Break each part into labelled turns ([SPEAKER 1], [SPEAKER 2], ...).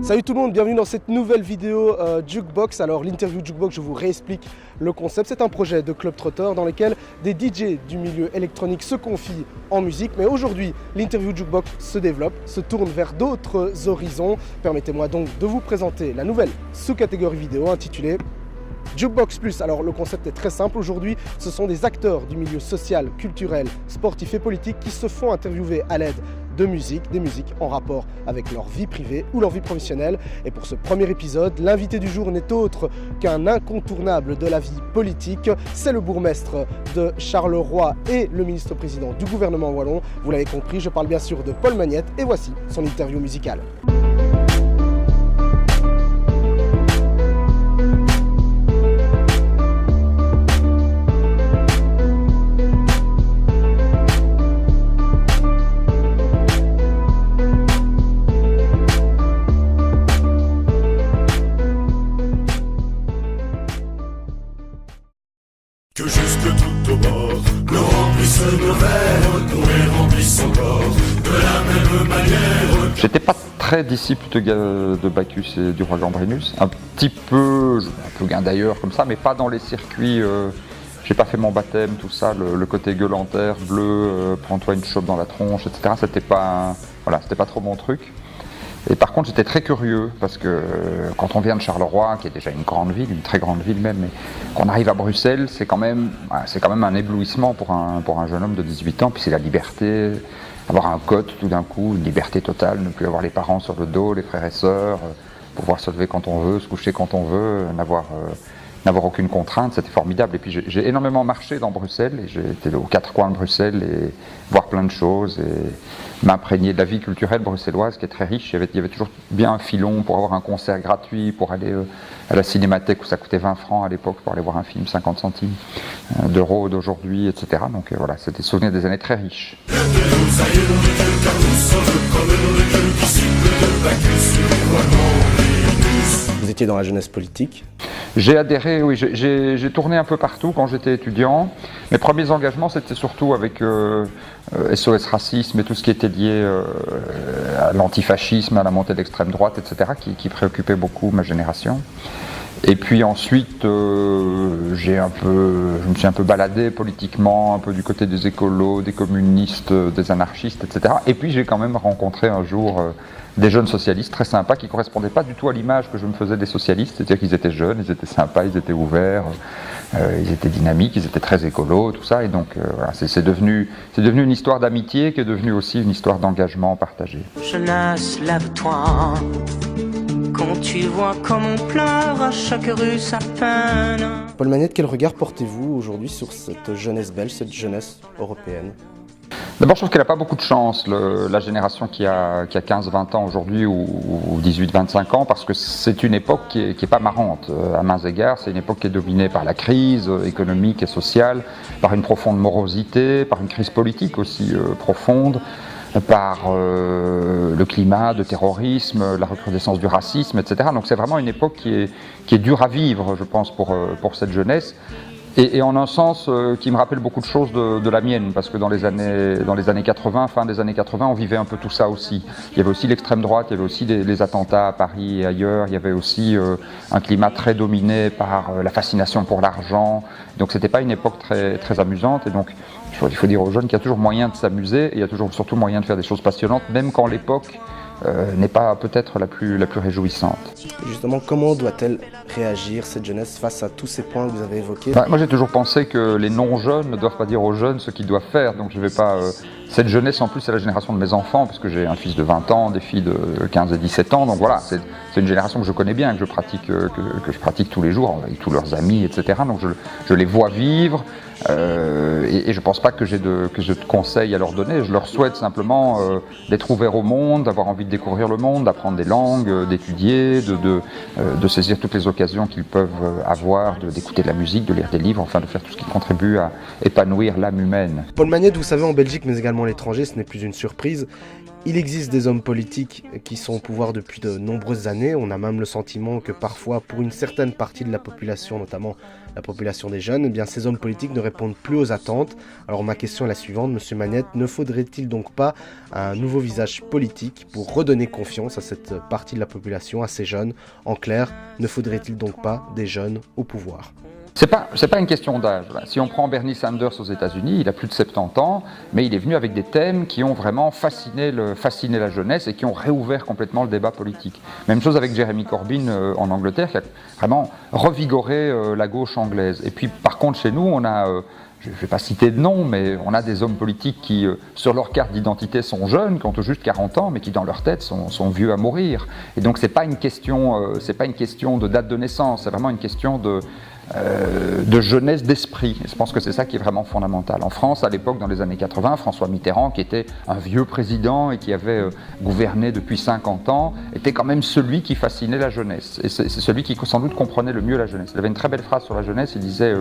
[SPEAKER 1] Salut tout le monde, bienvenue dans cette nouvelle vidéo Jukebox. Alors l'interview Jukebox, je vous réexplique le concept. C'est un projet de Club Trotter dans lequel des DJ du milieu électronique se confient en musique. Mais aujourd'hui, l'interview Jukebox se développe, se tourne vers d'autres horizons. Permettez-moi donc de vous présenter la nouvelle sous-catégorie vidéo intitulée Jukebox Plus. Alors le concept est très simple. Aujourd'hui, ce sont des acteurs du milieu social, culturel, sportif et politique qui se font interviewer à l'aide de musique, des musiques en rapport avec leur vie privée ou leur vie professionnelle. Et pour ce premier épisode, l'invité du jour n'est autre qu'un incontournable de la vie politique. C'est le bourgmestre de Charleroi et le ministre-président du gouvernement wallon. Vous l'avez compris, je parle bien sûr de Paul Magnette et voici son interview musicale.
[SPEAKER 2] Que jusque tout au bord, nous remplisse nos verres, qu'on les remplisse encore, de la même manière.
[SPEAKER 3] J'étais pas très disciple de Bacchus et du roi Gambrinus, un petit peu gain d'ailleurs comme ça, mais pas dans les circuits, j'ai pas fait mon baptême, tout ça, le côté gueulantaire, bleu, prends-toi une chope dans la tronche, etc. C'était pas trop mon truc. Et par contre, j'étais très curieux parce que quand on vient de Charleroi, qui est déjà une grande ville, une très grande ville même, mais qu'on arrive à Bruxelles, c'est quand même un éblouissement pour un jeune homme de 18 ans. Puis c'est la liberté, avoir un cote tout d'un coup, une liberté totale, ne plus avoir les parents sur le dos, les frères et sœurs, pouvoir se lever quand on veut, se coucher quand on veut, n'avoir aucune contrainte, c'était formidable. Et puis j'ai énormément marché dans Bruxelles, et j'ai été aux quatre coins de Bruxelles et voir plein de choses et m'imprégner de la vie culturelle bruxelloise qui est très riche. Il y avait toujours bien un filon pour avoir un concert gratuit, pour aller à la cinémathèque où ça coûtait 20 francs à l'époque pour aller voir un film, 50 centimes d'euros d'aujourd'hui, etc. Donc voilà, c'était des souvenirs des années très riches.
[SPEAKER 1] Vous étiez dans la jeunesse politique.
[SPEAKER 3] J'ai adhéré, oui, j'ai tourné un peu partout quand j'étais étudiant. Mes premiers engagements, c'était surtout avec SOS Racisme et tout ce qui était lié à l'antifascisme, à la montée de l'extrême droite, etc., qui préoccupait beaucoup ma génération. Et puis ensuite, je me suis un peu baladé politiquement, un peu du côté des écolos, des communistes, des anarchistes, etc. Et puis j'ai quand même rencontré un jour des jeunes socialistes très sympas qui ne correspondaient pas du tout à l'image que je me faisais des socialistes, c'est-à-dire qu'ils étaient jeunes, ils étaient sympas, ils étaient ouverts, ils étaient dynamiques, ils étaient très écolos, tout ça, et donc voilà, c'est devenu une histoire d'amitié qui est devenue aussi une histoire d'engagement partagé.
[SPEAKER 4] Jeunesse, lève-toi, quand tu vois comme on pleure à chaque rue sa peine.
[SPEAKER 1] Paul Magnette, quel regard portez-vous aujourd'hui sur cette jeunesse belge, cette jeunesse européenne ?
[SPEAKER 3] D'abord, je trouve qu'elle n'a pas beaucoup de chance, la génération qui a 15-20 ans aujourd'hui ou 18-25 ans, parce que c'est une époque qui est pas marrante à mains égards. C'est une époque qui est dominée par la crise économique et sociale, par une profonde morosité, par une crise politique aussi profonde, par le climat de terrorisme, la recrudescence du racisme, etc. Donc c'est vraiment une époque qui est dure à vivre, je pense, pour cette jeunesse. Et en un sens qui me rappelle beaucoup de choses de la mienne, parce que dans les années 80, fin des années 80, on vivait un peu tout ça aussi. Il y avait aussi l'extrême droite, il y avait aussi les attentats à Paris et ailleurs, il y avait aussi un climat très dominé par la fascination pour l'argent. Donc c'était pas une époque très, très amusante, et donc il faut dire aux jeunes qu'il y a toujours moyen de s'amuser, et il y a toujours surtout moyen de faire des choses passionnantes, même quand l'époque n'est pas peut-être la plus réjouissante.
[SPEAKER 1] Et justement, comment doit-elle réagir, cette jeunesse, face à tous ces points que vous avez évoqués ?
[SPEAKER 3] Moi j'ai toujours pensé que les non-jeunes ne doivent pas dire aux jeunes ce qu'ils doivent faire, donc je vais pas... Cette jeunesse en plus c'est la génération de mes enfants, parce que j'ai un fils de 20 ans, des filles de 15 et 17 ans, donc voilà, c'est une génération que je connais bien, que je pratique tous les jours, avec tous leurs amis, etc. Donc je les vois vivre, et je pense pas que j'ai de conseils à leur donner. Je leur souhaite simplement d'être ouverts au monde, d'avoir envie de découvrir le monde, d'apprendre des langues, d'étudier, de saisir toutes les occasions qu'ils peuvent avoir, d'écouter de la musique, de lire des livres, enfin de faire tout ce qui contribue à épanouir l'âme humaine.
[SPEAKER 1] Paul Magnette, vous savez, en Belgique, mais également à l'étranger, ce n'est plus une surprise. Il existe des hommes politiques qui sont au pouvoir depuis de nombreuses années. On a même le sentiment que parfois, pour une certaine partie de la population, notamment la population des jeunes, eh bien, ces hommes politiques ne répondent plus aux attentes. Alors ma question est la suivante, Monsieur Magnette, ne faudrait-il donc pas un nouveau visage politique pour redonner confiance à cette partie de la population, à ces jeunes? En clair, ne faudrait-il donc pas des jeunes au pouvoir?
[SPEAKER 3] C'est pas une question d'âge. Si on prend Bernie Sanders aux États-Unis, il a plus de 70 ans, mais il est venu avec des thèmes qui ont vraiment fasciné la jeunesse et qui ont réouvert complètement le débat politique. Même chose avec Jeremy Corbyn en Angleterre, qui a vraiment revigoré la gauche anglaise. Et puis par contre chez nous, on a je ne vais pas citer de nom, mais on a des hommes politiques qui, sur leur carte d'identité, sont jeunes, qui ont tout juste 40 ans, mais qui, dans leur tête, sont vieux à mourir. Et donc, c'est pas une question de date de naissance, c'est vraiment une question de jeunesse d'esprit. Et je pense que c'est ça qui est vraiment fondamental. En France, à l'époque, dans les années 80, François Mitterrand, qui était un vieux président et qui avait gouverné depuis 50 ans, était quand même celui qui fascinait la jeunesse. Et c'est celui qui, sans doute, comprenait le mieux la jeunesse. Il avait une très belle phrase sur la jeunesse, il disait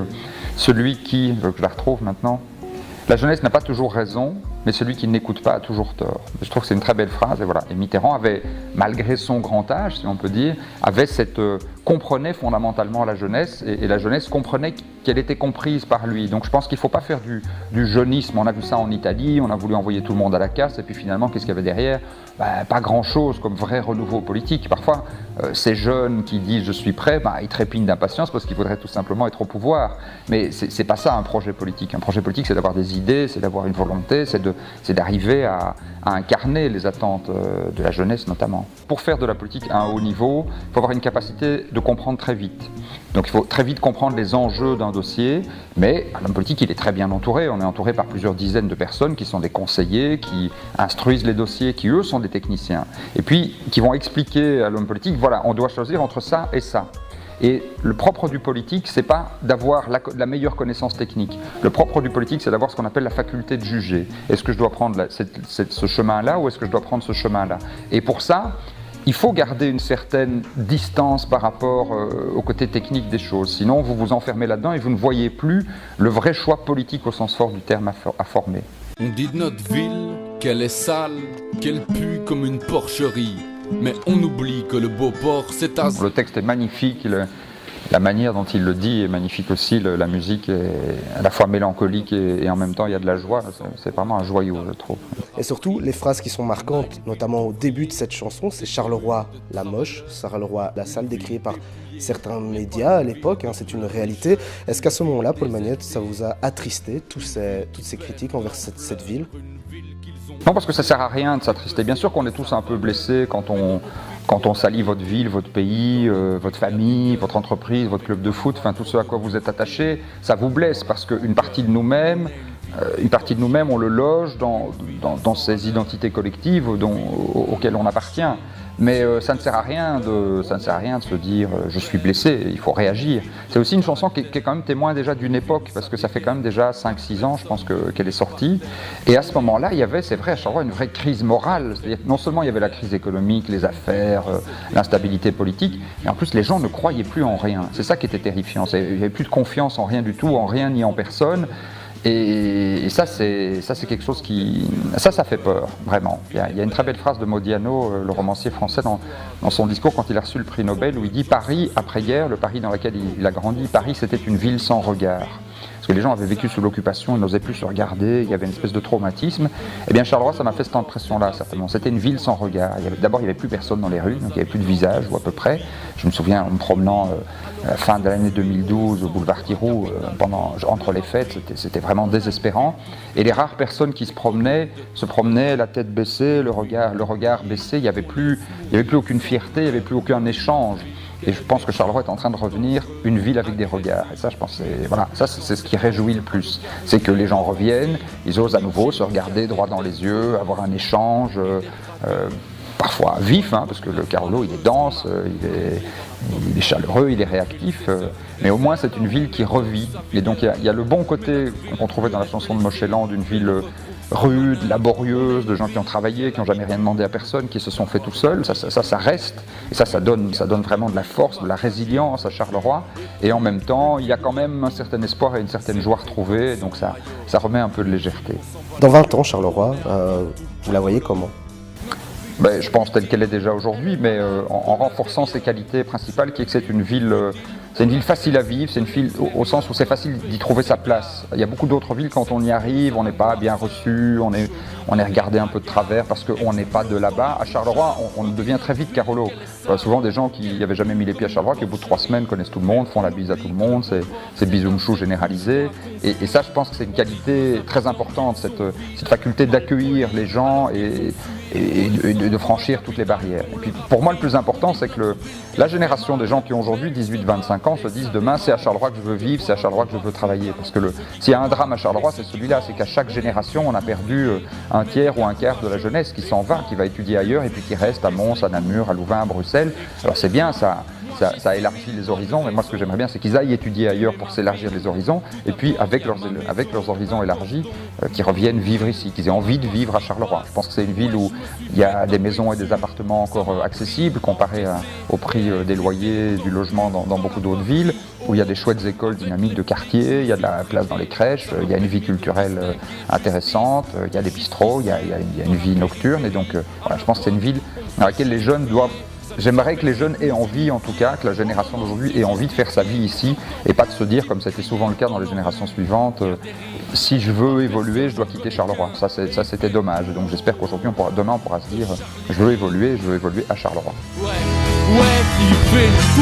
[SPEAKER 3] celui qui, que je la retrouve maintenant, la jeunesse n'a pas toujours raison, mais celui qui n'écoute pas a toujours tort. Je trouve que c'est une très belle phrase, et voilà. Et Mitterrand avait, malgré son grand âge, si on peut dire, comprenait fondamentalement la jeunesse, et la jeunesse comprenait qu'elle était comprise par lui. Donc je pense qu'il ne faut pas faire du jeunisme. On a vu ça en Italie, on a voulu envoyer tout le monde à la casse, et puis finalement, qu'est-ce qu'il y avait derrière? Pas grand-chose comme vrai renouveau politique. Parfois, ces jeunes qui disent « je suis prêt », ils trépignent d'impatience parce qu'ils voudraient tout simplement être au pouvoir. Mais c'est pas ça un projet politique. Un projet politique, c'est d'avoir des idées, c'est d'avoir une volonté, c'est d'arriver à incarner les attentes de la jeunesse notamment. Pour faire de la politique à un haut niveau, il faut avoir une capacité de comprendre très vite. Donc il faut très vite comprendre les enjeux d'un dossier, mais l'homme politique il est très bien entouré. On est entouré par plusieurs dizaines de personnes qui sont des conseillers, qui instruisent les dossiers, qui eux sont des techniciens. Et puis qui vont expliquer à l'homme politique, voilà, on doit choisir entre ça et ça. Et le propre du politique, c'est pas d'avoir la meilleure connaissance technique. Le propre du politique, c'est d'avoir ce qu'on appelle la faculté de juger. Est-ce que je dois prendre ce chemin-là ou est-ce que je dois prendre ce chemin-là? Et pour ça, il faut garder une certaine distance par rapport au côté technique des choses. Sinon, vous vous enfermez là-dedans et vous ne voyez plus le vrai choix politique au sens fort du terme à former.
[SPEAKER 5] On dit de notre ville qu'elle est sale, qu'elle pue comme une porcherie. Mais on oublie que le beau port, c'est à...
[SPEAKER 3] Le texte est magnifique, la manière dont il le dit est magnifique aussi, la musique est à la fois mélancolique et en même temps il y a de la joie, c'est vraiment un joyau je trouve.
[SPEAKER 1] Et surtout, les phrases qui sont marquantes, notamment au début de cette chanson, c'est Charleroi la moche, Charleroi la sale, décrié par certains médias à l'époque, c'est une réalité. Est-ce qu'à ce moment-là, Paul Magnette, ça vous a attristé, toutes ces critiques envers cette ville?
[SPEAKER 3] Non, parce que ça sert à rien de s'attrister. Bien sûr qu'on est tous un peu blessés quand on salit votre ville, votre pays, votre famille, votre entreprise, votre club de foot, enfin tout ce à quoi vous êtes attaché, ça vous blesse parce qu'une partie de nous-mêmes, on le loge dans ces identités collectives auxquelles on appartient. Mais ça ne sert à rien de se dire je suis blessé, il faut réagir. C'est aussi une chanson qui est quand même témoin déjà d'une époque, parce que ça fait quand même déjà 5-6 ans, je pense, qu'elle est sortie. Et à ce moment-là, il y avait, c'est vrai, à Charleroi, une vraie crise morale. C'est-à-dire que non seulement il y avait la crise économique, les affaires, l'instabilité politique, mais en plus les gens ne croyaient plus en rien. C'est ça qui était terrifiant. Il n'y avait plus de confiance en rien du tout, en rien ni en personne. Et ça, c'est quelque chose ça fait peur, vraiment. Il y a une très belle phrase de Modiano, le romancier français, dans son discours quand il a reçu le prix Nobel, où il dit « Paris, après-guerre, le Paris dans lequel il a grandi, Paris, c'était une ville sans regard ». Parce que les gens avaient vécu sous l'occupation, ils n'osaient plus se regarder, il y avait une espèce de traumatisme. Eh bien, Charleroi, ça m'a fait cette impression-là, certainement. C'était une ville sans regard. D'abord, il n'y avait plus personne dans les rues, donc il n'y avait plus de visage, ou à peu près. Je me souviens, en me promenant à la fin de l'année 2012 au boulevard Thiroux, entre les fêtes, c'était vraiment désespérant. Et les rares personnes qui se promenaient la tête baissée, le regard baissé. Il n'y avait plus aucune fierté, il n'y avait plus aucun échange. Et je pense que Charleroi est en train de revenir une ville avec des regards. Et ça, je pense, c'est ce qui réjouit le plus. C'est que les gens reviennent, ils osent à nouveau se regarder droit dans les yeux, avoir un échange, parfois vif, parce que le Carolo, il est dense, il est chaleureux, il est réactif. Mais au moins, c'est une ville qui revit. Et donc, il y a le bon côté qu'on trouvait dans la chanson de Mocheland, d'une ville rude, laborieuse, de gens qui ont travaillé, qui n'ont jamais rien demandé à personne, qui se sont fait tout seuls, ça reste, et ça donne vraiment de la force, de la résilience à Charleroi, et en même temps, il y a quand même un certain espoir et une certaine joie retrouvée, donc ça remet un peu de légèreté.
[SPEAKER 1] Dans 20 ans, Charleroi, vous la voyez comment?
[SPEAKER 3] Je pense telle qu'elle est déjà aujourd'hui, mais en renforçant ses qualités principales, qui est que c'est une ville facile à vivre, c'est une ville au sens où c'est facile d'y trouver sa place. Il y a beaucoup d'autres villes, quand on y arrive, on n'est pas bien reçu, on est regardé un peu de travers parce qu'on n'est pas de là-bas. À Charleroi, on devient très vite Carolo. Souvent des gens qui n'avaient jamais mis les pieds à Charleroi, qui au bout de 3 semaines connaissent tout le monde, font la bise à tout le monde, c'est bisoumchou généralisé. Et ça, je pense que c'est une qualité très importante, cette faculté d'accueillir les gens et de franchir toutes les barrières. Et puis pour moi, le plus important, c'est que la génération des gens qui ont aujourd'hui 18-25 ans se disent demain, c'est à Charleroi que je veux vivre, c'est à Charleroi que je veux travailler. Parce que s'il y a un drame à Charleroi, c'est celui-là, c'est qu'à chaque génération, on a perdu un tiers ou un quart de la jeunesse qui s'en va, qui va étudier ailleurs et puis qui reste à Mons, à Namur, à Louvain, à Bruxelles. Alors c'est bien, ça élargit les horizons, mais moi ce que j'aimerais bien, c'est qu'ils aillent étudier ailleurs pour s'élargir les horizons, et puis avec leurs horizons élargis, qu'ils reviennent vivre ici, qu'ils aient envie de vivre à Charleroi. Je pense que c'est une ville où il y a des maisons et des appartements encore accessibles, comparé au prix des loyers, du logement dans beaucoup d'autres villes, où il y a des chouettes écoles dynamiques de quartier, il y a de la place dans les crèches, il y a une vie culturelle intéressante, il y a des bistrots, il y a une vie nocturne, et donc voilà, je pense que c'est une ville dans laquelle les jeunes doivent... J'aimerais que les jeunes aient envie, en tout cas, que la génération d'aujourd'hui ait envie de faire sa vie ici et pas de se dire, comme c'était souvent le cas dans les générations suivantes, si je veux évoluer, je dois quitter Charleroi. Ça c'était dommage. Donc j'espère qu'aujourd'hui, demain, on pourra se dire, je veux évoluer à Charleroi.
[SPEAKER 5] Ouais, il fait fou.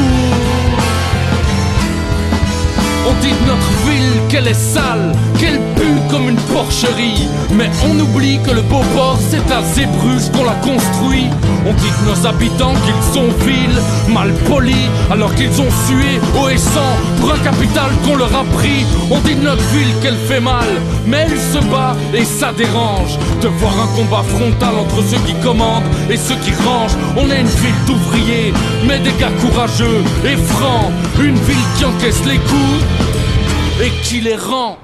[SPEAKER 5] On dit de notre ville qu'elle est sale, qu'elle pue comme une porcherie. Mais on oublie que le Beauport, c'est à Zeebrugge qu'on l'a construit. On dit de nos habitants qu'ils sont vils, mal polis, alors qu'ils ont sué haut et sang pour un capital qu'on leur a pris. On dit de notre ville qu'elle fait mal, mais elle se bat et ça dérange de voir un combat frontal entre ceux qui commandent et ceux qui rangent. On est une ville d'ouvriers, mais des gars courageux et francs. Une ville qui encaisse les coups et qui les rend.